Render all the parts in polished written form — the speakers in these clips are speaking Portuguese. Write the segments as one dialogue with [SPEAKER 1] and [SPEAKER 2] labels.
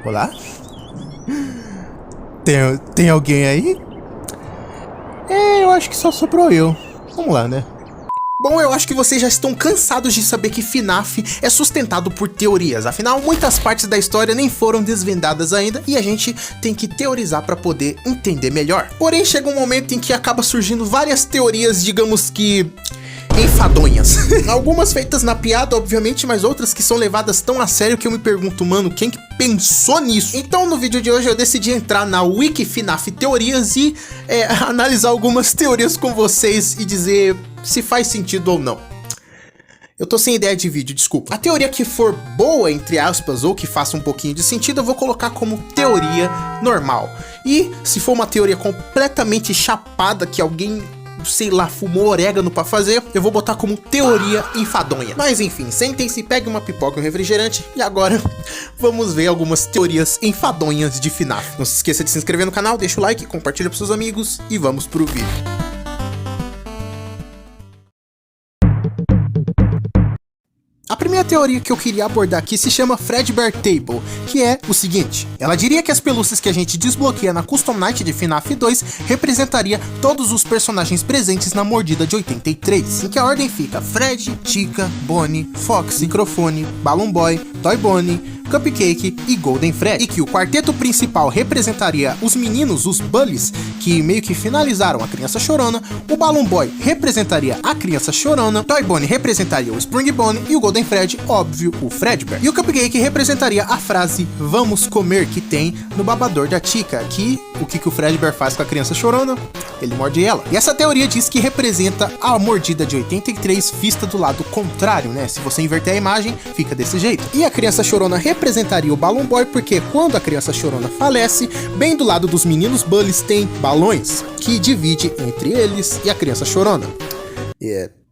[SPEAKER 1] Olá? Tem alguém aí? Eu acho que só sobrou eu. Vamos lá, né? Bom, eu acho que vocês já estão cansados de saber que FNAF é sustentado por teorias. Afinal, muitas partes da história nem foram desvendadas ainda e a gente tem que teorizar para poder entender melhor. Porém, chega um momento em que acaba surgindo várias teorias, digamos que enfadonhas. Algumas feitas na piada, obviamente, mas outras que são levadas tão a sério que eu me pergunto, mano, quem que pensou nisso? Então, no vídeo de hoje eu decidi entrar na Wiki FNAF Teorias e analisar algumas teorias com vocês e dizer se faz sentido ou não. Eu tô sem ideia de vídeo, desculpa. A teoria que for boa, entre aspas, ou que faça um pouquinho de sentido, eu vou colocar como teoria normal. E se for uma teoria completamente chapada que alguém, sei lá, fumou orégano pra fazer, eu vou botar como teoria enfadonha. Mas enfim, sentem-se, pegue uma pipoca e um refrigerante e agora vamos ver algumas teorias enfadonhas de FNAF. Não se esqueça de se inscrever no canal, deixa o like, compartilha pros seus amigos e vamos pro vídeo. A primeira teoria que eu queria abordar aqui se chama Fredbear Table, que é o seguinte: ela diria que as pelúcias que a gente desbloqueia na Custom Night de FNAF 2 representaria todos os personagens presentes na mordida de 83, em que a ordem fica Fred, Chica, Bonnie, Fox, Microfone, Balloon Boy, Toy Bonnie, Cupcake e Golden Fred, e que o quarteto principal representaria os meninos, os Bullies, que meio que finalizaram a Criança Chorona, o Balloon Boy representaria a Criança Chorona, Toy Bonnie representaria o Spring Bonnie e o Golden Fred, óbvio, o Fredbear. E o Cupcake representaria a frase "vamos comer" que tem no babador da Chica, que o que o Fredbear faz com a Criança Chorona? Ele morde ela. E essa teoria diz que representa a mordida de 83 vista do lado contrário, né? Se você inverter a imagem, fica desse jeito. E a Criança Chorona representaria o Balloon Boy, porque quando a Criança Chorona falece, bem do lado dos meninos Bullies tem balões, que divide entre eles e a Criança Chorona.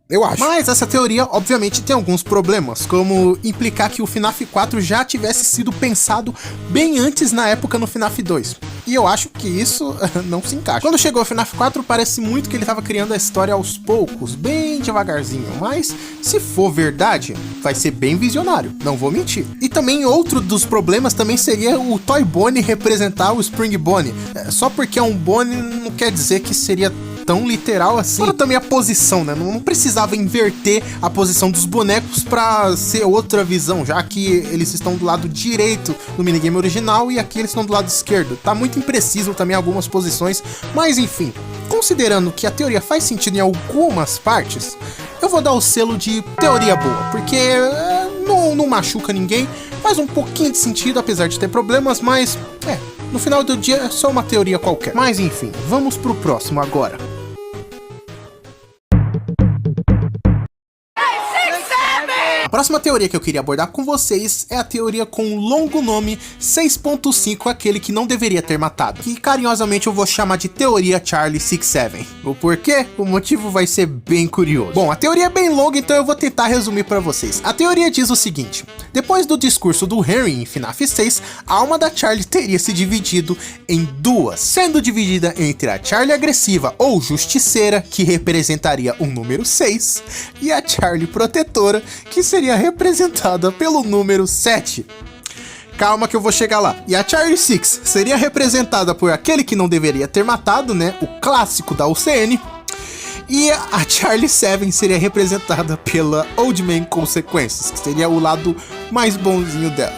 [SPEAKER 1] Eu acho. Mas essa teoria, obviamente, tem alguns problemas, como implicar que o FNAF 4 já tivesse sido pensado bem antes na época no FNAF 2. E eu acho que isso não se encaixa. Quando chegou o FNAF 4, parece muito que ele estava criando a história aos poucos, bem devagarzinho. Mas, se for verdade, vai ser bem visionário, não vou mentir. E também outro dos problemas também seria o Toy Bonnie representar o Spring Bonnie. Só porque é um Bonnie não quer dizer que seria tão literal assim. Fora também a posição, né? Não precisava inverter a posição dos bonecos pra ser outra visão, já que eles estão do lado direito no minigame original e aqui eles estão do lado esquerdo. Tá muito impreciso também algumas posições, mas enfim, considerando que a teoria faz sentido em algumas partes, eu vou dar o selo de teoria boa, porque não machuca ninguém, faz um pouquinho de sentido, apesar de ter problemas, mas no final do dia é só uma teoria qualquer. Mas enfim, vamos pro próximo agora. A próxima teoria que eu queria abordar com vocês é a teoria com o longo nome 6.5, aquele que não deveria ter matado, que carinhosamente eu vou chamar de teoria Charlie 67. O porquê? O motivo vai ser bem curioso. Bom, a teoria é bem longa, então eu vou tentar resumir para vocês. A teoria diz o seguinte: depois do discurso do Henry em FNAF 6, a alma da Charlie teria se dividido em duas, sendo dividida entre a Charlie agressiva ou justiceira, que representaria o número 6, e a Charlie protetora, que seria representada pelo número 7. Calma que eu vou chegar lá. E a Charlie 6 seria representada por aquele que não deveria ter matado, né? O clássico da UCN. E a Charlie 7 seria representada pela Old Man Consequences, que seria o lado mais bonzinho dela.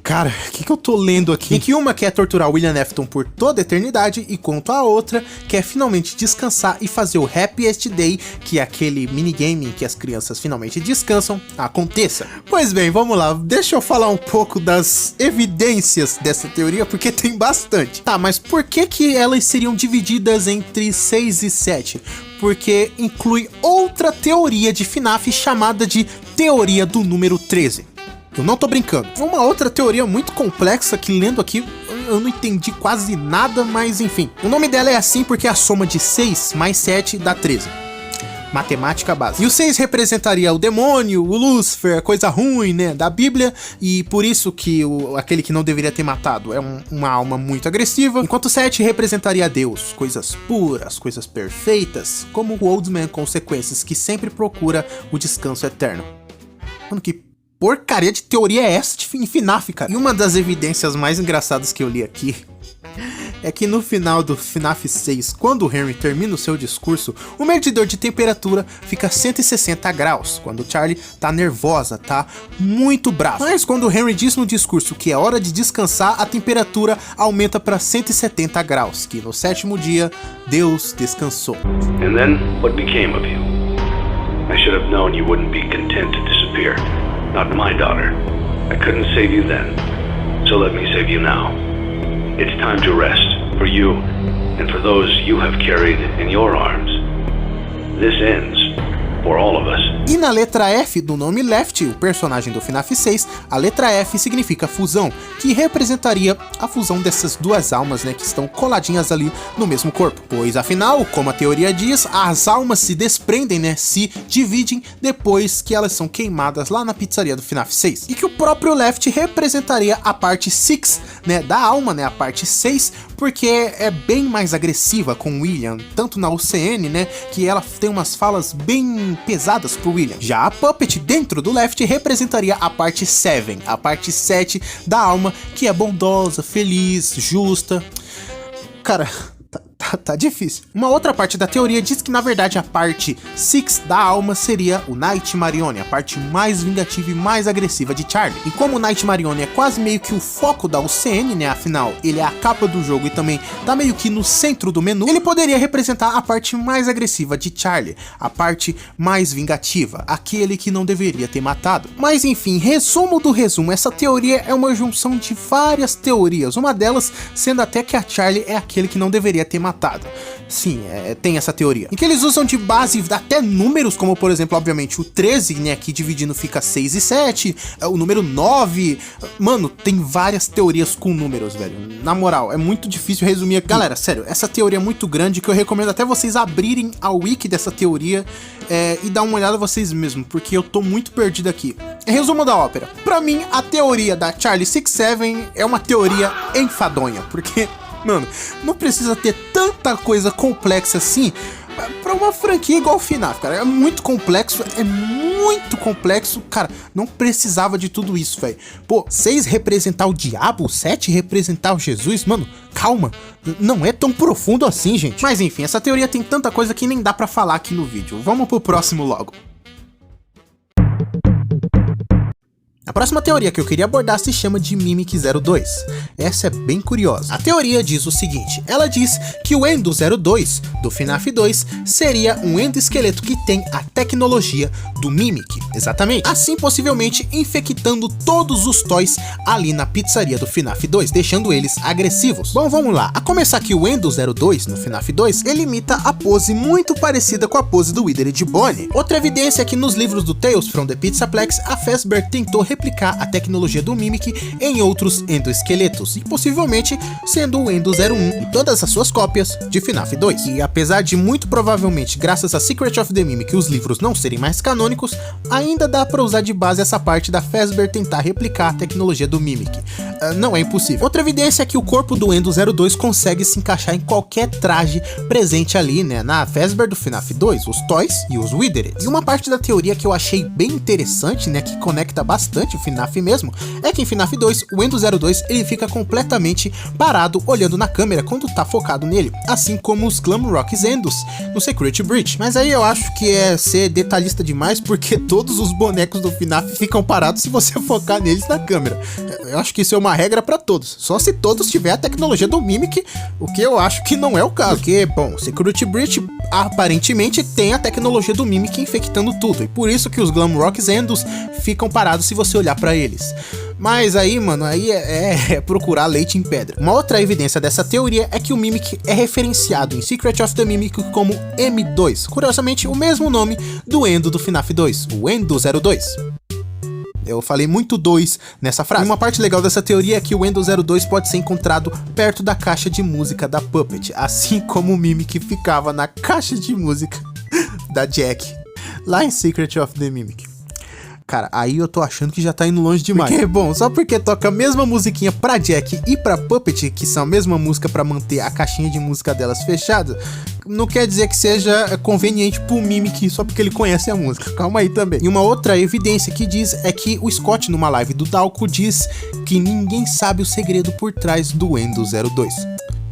[SPEAKER 1] Cara, o que eu tô lendo aqui? Em que uma quer torturar William Afton por toda a eternidade, enquanto a outra quer finalmente descansar e fazer o Happiest Day, que é aquele minigame em que as crianças finalmente descansam, aconteça. Pois bem, vamos lá, deixa eu falar um pouco das evidências dessa teoria, porque tem bastante. Tá, mas por que elas seriam divididas entre 6 e 7? Porque inclui outra teoria de FNAF chamada de teoria do número 13. Eu não tô brincando. Uma outra teoria muito complexa que, lendo aqui, eu não entendi quase nada, mas enfim. O nome dela é assim porque é a soma de 6 mais 7 dá 13. Matemática básica. E o 6 representaria o demônio, o Lúcifer, a coisa ruim, né, da Bíblia, e por isso que aquele que não deveria ter matado é uma alma muito agressiva, enquanto o 7 representaria Deus, coisas puras, coisas perfeitas, como o Old Man Consequences, que sempre procura o descanso eterno. Mano, que porcaria de teoria é essa de FNAF, cara? E uma das evidências mais engraçadas que eu li aqui é que no final do FNAF 6, quando o Henry termina o seu discurso, o medidor de temperatura fica 160 graus, quando o Charlie tá nervosa, tá muito bravo. Mas quando o Henry diz no discurso que é hora de descansar, a temperatura aumenta para 170 graus, que no 7º dia, Deus descansou.
[SPEAKER 2] And then, what became of you? I should have known you wouldn't be content to disappear. Not my daughter. I couldn't save you then, so let me save you now. It's time to rest, for you, and for those you have carried in your arms. This ends, for all of us.
[SPEAKER 1] E na letra F do nome Left, o personagem do FNAF 6, a letra F significa fusão, que representaria a fusão dessas duas almas, né, que estão coladinhas ali no mesmo corpo. Pois afinal, como a teoria diz, as almas se desprendem, né, se dividem depois que elas são queimadas lá na pizzaria do FNAF 6. E que o próprio Left representaria a parte 6, né, da alma, né, a parte 6, porque é bem mais agressiva com o William, tanto na UCN, né, que ela tem umas falas bem pesadas pro William. Já a Puppet dentro do Left representaria a parte 7, a parte 7 da alma, que é bondosa, feliz, justa. Cara, tá difícil. Uma outra parte da teoria diz que na verdade a parte 6 da alma seria o Night Marione, a parte mais vingativa e mais agressiva de Charlie. E como o Night Marione é quase meio que o foco da UCN, né, afinal ele é a capa do jogo e também tá meio que no centro do menu, ele poderia representar a parte mais agressiva de Charlie, a parte mais vingativa, aquele que não deveria ter matado. Mas enfim, resumo do resumo, essa teoria é uma junção de várias teorias, uma delas sendo até que a Charlie é aquele que não deveria ter matado. Sim, tem essa teoria. Em que eles usam de base até números, como por exemplo, obviamente, o 13, né, aqui dividindo fica 6 e 7, o número 9. Mano, tem várias teorias com números, velho. Na moral, é muito difícil resumir aqui. Galera, sério, essa teoria é muito grande que eu recomendo até vocês abrirem a wiki dessa teoria e dar uma olhada vocês mesmos, porque eu tô muito perdido aqui. Resumo da ópera. Pra mim, a teoria da Charlie 67 é uma teoria enfadonha, porque... mano, não precisa ter tanta coisa complexa assim pra uma franquia igual o FNAF, cara. É muito complexo, cara. Não precisava de tudo isso, velho. Pô, 6 representar o diabo, 7 representar o Jesus, mano, calma. Não é tão profundo assim, gente. Mas enfim, essa teoria tem tanta coisa que nem dá pra falar aqui no vídeo. Vamos pro próximo logo. A próxima teoria que eu queria abordar se chama de Mimic 02. Essa é bem curiosa. A teoria diz o seguinte, ela diz que o Endo 02 do FNAF 2 seria um endoesqueleto que tem a tecnologia do Mimic, exatamente. Assim, possivelmente infectando todos os toys ali na pizzaria do FNAF 2, deixando eles agressivos. Bom, vamos lá. A começar que o Endo 02 no FNAF 2, ele imita a pose muito parecida com a pose do Wither de Bonnie. Outra evidência é que nos livros do Tales from the Pizzaplex, a Fazbear tentou replicar a tecnologia do Mimic em outros endoesqueletos, e possivelmente sendo o Endo 01 e todas as suas cópias de FNAF 2. E apesar de muito provavelmente, graças a Secret of the Mimic, os livros não serem mais canônicos, ainda dá pra usar de base essa parte da Fazbear tentar replicar a tecnologia do Mimic. Não é impossível. Outra evidência é que o corpo do Endo 02 consegue se encaixar em qualquer traje presente ali, né, na Fazbear do FNAF 2, os Toys e os Withered. E uma parte da teoria que eu achei bem interessante, né, que conecta bastante o FNAF mesmo, é que em FNAF 2, o Endo 02 ele fica completamente parado olhando na câmera quando tá focado nele, assim como os Glamrock Endos no Secret Breach. Mas aí eu acho que é ser detalhista demais, porque todos os bonecos do FNAF ficam parados se você focar neles na câmera. Eu acho que isso é uma regra pra todos, só se todos tiverem a tecnologia do Mimic, o que eu acho que não é o caso, porque, bom, Secret Breach aparentemente tem a tecnologia do Mimic infectando tudo, e por isso que os Glamrock Endos ficam parados se você olhar pra eles. Mas aí, mano, aí é procurar leite em pedra. Uma outra evidência dessa teoria é que o Mimic é referenciado em Secret of the Mimic como M2, curiosamente o mesmo nome do Endo do FNAF 2, o Endo 02. Eu falei muito 2 nessa frase. Uma parte legal dessa teoria é que o Endo 02 pode ser encontrado perto da caixa de música da Puppet, assim como o Mimic ficava na caixa de música da Jack, lá em Secret of the Mimic. Cara, aí eu tô achando que já tá indo longe demais. Porque, bom, só porque toca a mesma musiquinha pra Jack e pra Puppet, que são a mesma música pra manter a caixinha de música delas fechada, não quer dizer que seja conveniente pro Mimic só porque ele conhece a música. Calma aí também. E uma outra evidência que diz é que o Scott, numa live do Dalco, diz que ninguém sabe o segredo por trás do Endo 02.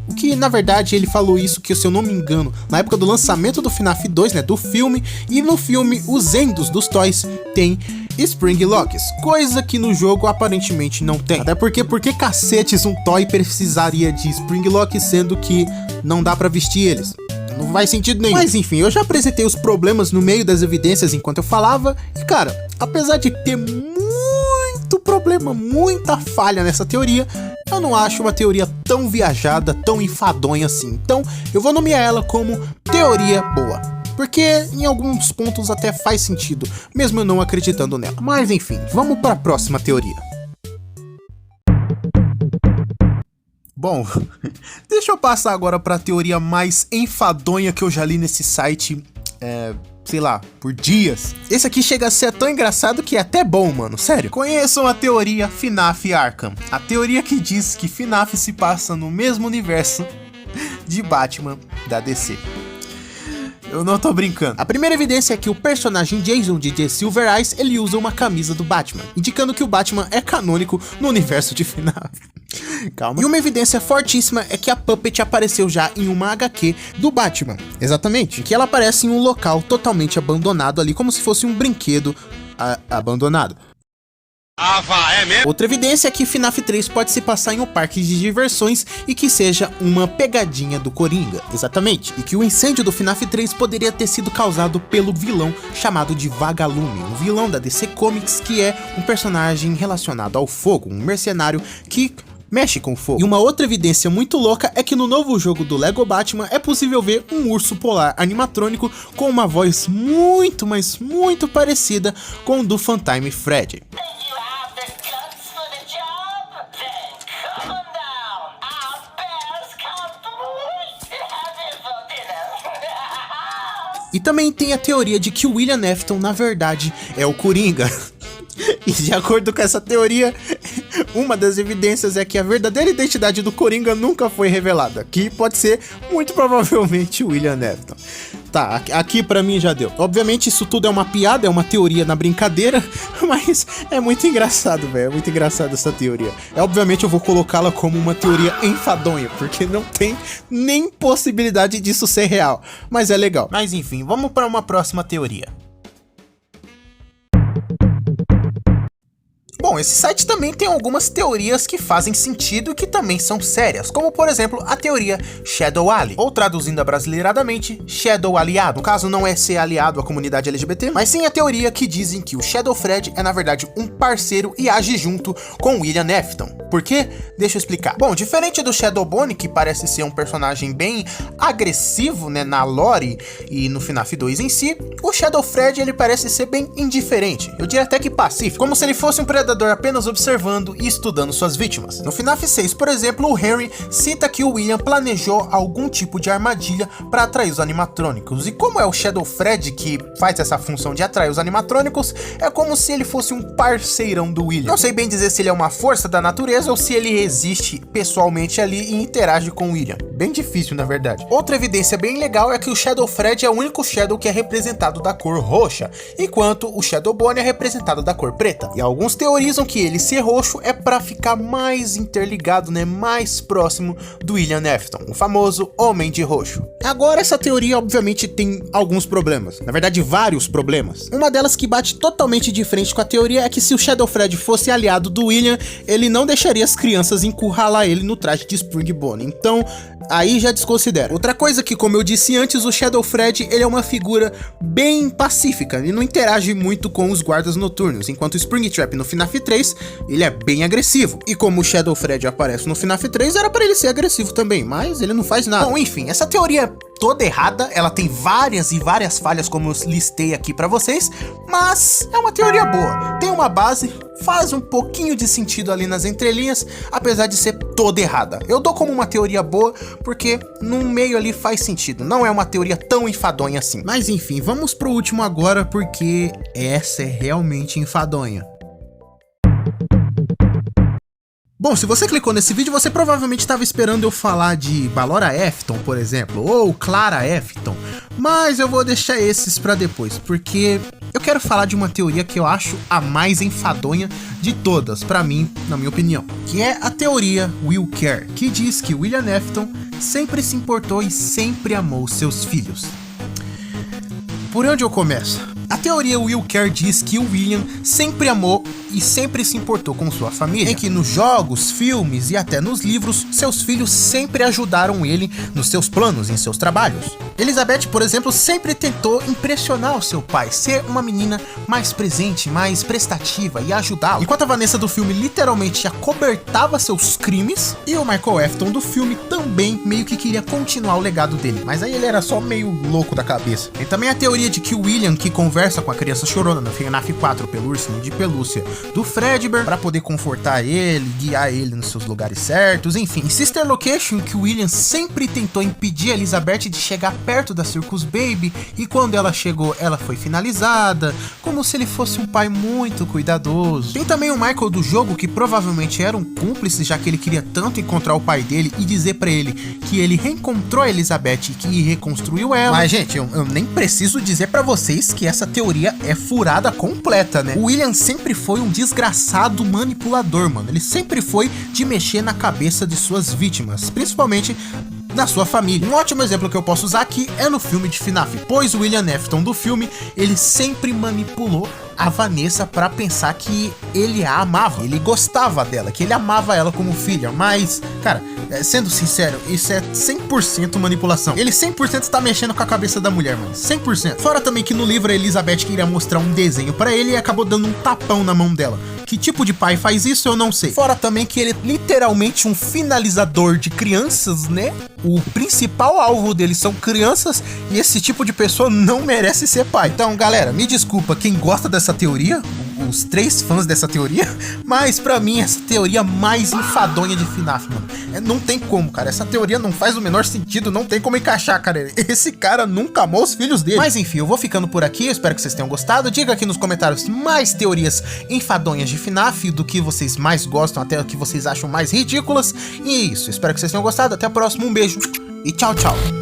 [SPEAKER 1] O que, na verdade, ele falou isso, que se eu não me engano, na época do lançamento do FNAF 2, né, do filme, e no filme os Endos dos Toys tem Spring Locks, coisa que no jogo aparentemente não tem. Até porque cacetes um toy precisaria de Spring Lock, sendo que não dá pra vestir eles? Não faz sentido nenhum. Mas enfim, eu já apresentei os problemas no meio das evidências enquanto eu falava, e cara, apesar de ter muito problema, muita falha nessa teoria, eu não acho uma teoria tão viajada, tão enfadonha assim. Então, eu vou nomear ela como teoria boa. Porque em alguns pontos até faz sentido, mesmo eu não acreditando nela. Mas enfim, vamos para a próxima teoria. Bom, deixa eu passar agora para a teoria mais enfadonha que eu já li nesse site, sei lá, por dias. Esse aqui chega a ser tão engraçado que é até bom, mano, sério. Conheçam a teoria FNAF Arkham. A teoria que diz que FNAF se passa no mesmo universo de Batman da DC. Eu não tô brincando. A primeira evidência é que o personagem Jason de The Silver Eyes, ele usa uma camisa do Batman, indicando que o Batman é canônico no universo de FNAF. Calma. E uma evidência fortíssima é que a Puppet apareceu já em uma HQ do Batman. Exatamente. Em que ela aparece em um local totalmente abandonado ali, como se fosse um brinquedo abandonado.
[SPEAKER 3] É mesmo?
[SPEAKER 1] Outra evidência é que FNAF 3 pode se passar em um parque de diversões e que seja uma pegadinha do Coringa. Exatamente. E que o incêndio do FNAF 3 poderia ter sido causado pelo vilão chamado de Vagalume, um vilão da DC Comics que é um personagem relacionado ao fogo, um mercenário que mexe com fogo. E uma outra evidência muito louca é que no novo jogo do Lego Batman é possível ver um urso polar animatrônico com uma voz muito, mas muito parecida com o do Funtime Fred. E também tem a teoria de que o William Afton, na verdade, é o Coringa. E de acordo com essa teoria, uma das evidências é que a verdadeira identidade do Coringa nunca foi revelada, que pode ser, muito provavelmente, o William Afton. Tá, aqui pra mim já deu. Obviamente isso tudo é uma piada, é uma teoria na brincadeira, mas é muito engraçado, velho, é muito engraçado essa teoria. Obviamente eu vou colocá-la como uma teoria enfadonha, porque não tem nem possibilidade disso ser real, mas é legal. Mas enfim, vamos para uma próxima teoria. Bom, esse site também tem algumas teorias que fazem sentido e que também são sérias, como por exemplo a teoria Shadow Ally, ou traduzindo abrasileiradamente, Shadow Aliado. No caso não é ser aliado à comunidade LGBT, mas sim a teoria que dizem que o Shadow Fred é na verdade um parceiro e age junto com William Afton. Por quê? Deixa eu explicar. Bom, diferente do Shadow Bonnie, que parece ser um personagem bem agressivo, né, na lore e no FNAF 2 em si, o Shadow Fred ele parece ser bem indiferente, eu diria até que pacífico, como se ele fosse um predador apenas observando e estudando suas vítimas. No FNAF 6, por exemplo, o Henry cita que o William planejou algum tipo de armadilha para atrair os animatrônicos, e como é o Shadow Fred que faz essa função de atrair os animatrônicos, é como se ele fosse um parceirão do William. Não sei bem dizer se ele é uma força da natureza ou se ele existe pessoalmente ali e interage com o William. Bem difícil, na verdade. Outra evidência bem legal é que o Shadow Fred é o único Shadow que é representado da cor roxa, enquanto o Shadow Bonnie é representado da cor preta. E alguns teorizam que ele ser roxo é para ficar mais interligado, né, mais próximo do William Afton, o famoso Homem de Roxo. Agora, essa teoria obviamente tem alguns problemas, na verdade vários problemas. Uma delas que bate totalmente de frente com a teoria é que se o Shadow Fred fosse aliado do William, ele não deixaria as crianças encurralar ele no traje de Spring Bonnie, então aí já desconsidera. Outra coisa que, como eu disse antes, o Shadow Fred ele é uma figura bem pacífica, ele não interage muito com os guardas noturnos, enquanto o Springtrap no FNAF 3, ele é bem agressivo. E como o Shadow Fred aparece no FNAF 3, era para ele ser agressivo também, mas ele não faz nada. Bom, enfim, essa teoria é toda errada, ela tem várias e várias falhas, como eu listei aqui para vocês, mas é uma teoria boa, tem uma base, faz um pouquinho de sentido ali nas entrelinhas, apesar de ser toda errada. Eu dou como uma teoria boa, porque no meio ali faz sentido, não é uma teoria tão enfadonha assim. Mas enfim, vamos pro último agora, porque essa é realmente enfadonha. Bom, se você clicou nesse vídeo, você provavelmente estava esperando eu falar de Ballora Efton, por exemplo, ou Clara Efton, mas eu vou deixar esses pra depois, porque eu quero falar de uma teoria que eu acho a mais enfadonha de todas, pra mim, na minha opinião, que é a teoria Will Care, que diz que William Afton sempre se importou e sempre amou seus filhos. Por onde eu começo? A teoria Will Care diz que o William sempre amou e sempre se importou com sua família, em que nos jogos, filmes e até nos livros, seus filhos sempre ajudaram ele nos seus planos, em seus trabalhos. Elizabeth, por exemplo, sempre tentou impressionar o seu pai, ser uma menina mais presente, mais prestativa e ajudá-lo. Enquanto a Vanessa do filme literalmente acobertava seus crimes, e o Michael Afton do filme também meio que queria continuar o legado dele, mas aí ele era só meio louco da cabeça. Tem também a teoria de que o William, que conversa com a criança chorona no FNAF 4 pelo ursinho de pelúcia do Fredbear, para poder confortar ele, guiar ele nos seus lugares certos, enfim. Em Sister Location, que o William sempre tentou impedir a Elizabeth de chegar perto da Circus Baby, e quando ela chegou, ela foi finalizada, como se ele fosse um pai muito cuidadoso. Tem também o Michael do jogo, que provavelmente era um cúmplice, já que ele queria tanto encontrar o pai dele e dizer pra ele que ele reencontrou a Elizabeth e que reconstruiu ela. Mas, gente, eu nem preciso dizer pra vocês que essa teoria é furada completa, né? O William sempre foi um desgraçado manipulador, mano. Ele sempre foi de mexer na cabeça de suas vítimas, principalmente da sua família. Um ótimo exemplo que eu posso usar aqui é no filme de FNAF, pois o William Afton do filme, ele sempre manipulou a Vanessa pra pensar que ele a amava, ele gostava dela, que ele amava ela como filha, mas, cara, sendo sincero, isso é 100% manipulação. Ele 100% está mexendo com a cabeça da mulher, mano, 100%. Fora também que no livro a Elizabeth queria mostrar um desenho pra ele e acabou dando um tapão na mão dela. Que tipo de pai faz isso, eu não sei. Fora também que ele é literalmente um finalizador de crianças, né? O principal alvo dele são crianças e esse tipo de pessoa não merece ser pai. Então, galera, me desculpa quem gosta dessa teoria, os 3 fãs dessa teoria, mas pra mim essa teoria mais enfadonha de FNAF, mano. Não tem como, cara. Essa teoria não faz o menor sentido, não tem como encaixar, cara. Esse cara nunca amou os filhos dele. Mas enfim, eu vou ficando por aqui, eu espero que vocês tenham gostado. Diga aqui nos comentários mais teorias enfadonhas de FNAF, do que vocês mais gostam, até o que vocês acham mais ridículas. E é isso, espero que vocês tenham gostado. Até a próxima, um beijo e tchau, tchau.